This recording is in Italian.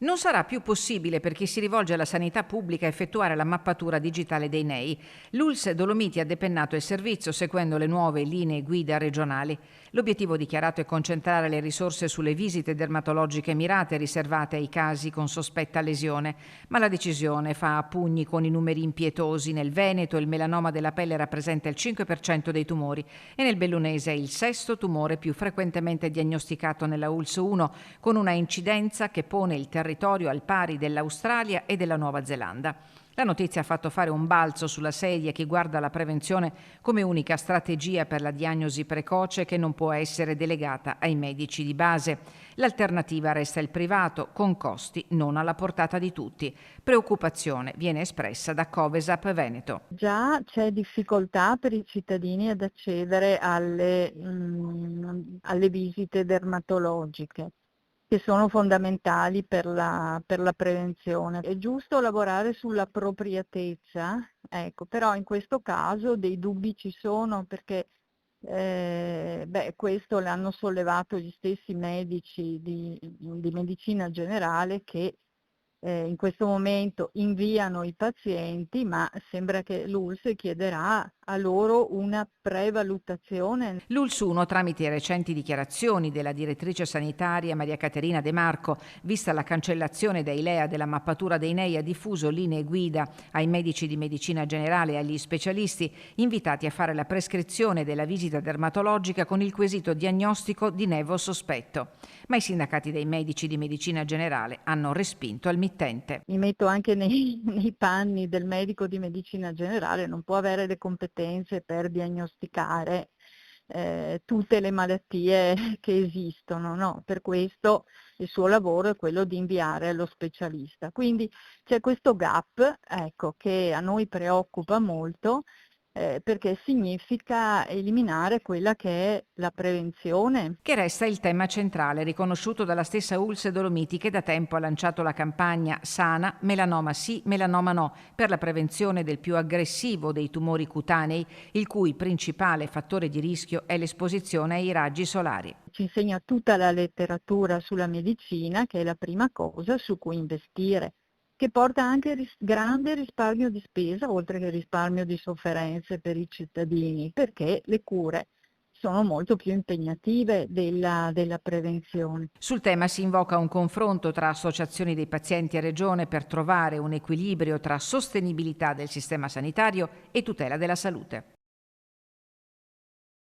Non sarà più possibile per chi si rivolge alla sanità pubblica effettuare la mappatura digitale dei NEI. L'ULSS Dolomiti ha depennato il servizio seguendo le nuove linee guida regionali. L'obiettivo dichiarato è concentrare le risorse sulle visite dermatologiche mirate riservate ai casi con sospetta lesione, ma la decisione fa a pugni con i numeri impietosi. Nel Veneto il melanoma della pelle rappresenta il 5% dei tumori e nel Bellunese è il sesto tumore più frequentemente diagnosticato nella ULSS 1, con una incidenza che pone il territorio al pari dell'Australia e della Nuova Zelanda. La notizia ha fatto fare un balzo sulla sedia a chi guarda la prevenzione come unica strategia per la diagnosi precoce che non può essere delegata ai medici di base. L'alternativa resta il privato, con costi non alla portata di tutti. Preoccupazione viene espressa da Covesap Veneto. Già c'è difficoltà per i cittadini ad accedere alle visite dermatologiche, che sono fondamentali per la prevenzione. È giusto lavorare sull'appropriatezza, ecco, però in questo caso dei dubbi ci sono perché questo l'hanno sollevato gli stessi medici di medicina generale che in questo momento inviano i pazienti, ma sembra che l'ULSS chiederà a loro una prevalutazione. L'ULSS 1, tramite recenti dichiarazioni della direttrice sanitaria Maria Caterina De Marco, vista la cancellazione dai LEA della mappatura dei NEI, ha diffuso linee guida ai medici di medicina generale e agli specialisti invitati a fare la prescrizione della visita dermatologica con il quesito diagnostico di nevo sospetto. Ma i sindacati dei medici di medicina generale hanno respinto al mittente. Mi metto anche nei panni del medico di medicina generale, non può avere le competenze per diagnosticare tutte le malattie che esistono, no? Per questo il suo lavoro è quello di inviare allo specialista. Quindi c'è questo gap, ecco, che a noi preoccupa molto, perché significa eliminare quella che è la prevenzione. Che resta il tema centrale, riconosciuto dalla stessa ULSS Dolomiti, che da tempo ha lanciato la campagna Sana, melanoma sì, melanoma no, per la prevenzione del più aggressivo dei tumori cutanei, il cui principale fattore di rischio è l'esposizione ai raggi solari. Ci insegna tutta la letteratura sulla medicina, che è la prima cosa su cui investire, che porta anche grande risparmio di spesa, oltre che risparmio di sofferenze per i cittadini, perché le cure sono molto più impegnative della prevenzione. Sul tema si invoca un confronto tra associazioni dei pazienti e Regione per trovare un equilibrio tra sostenibilità del sistema sanitario e tutela della salute.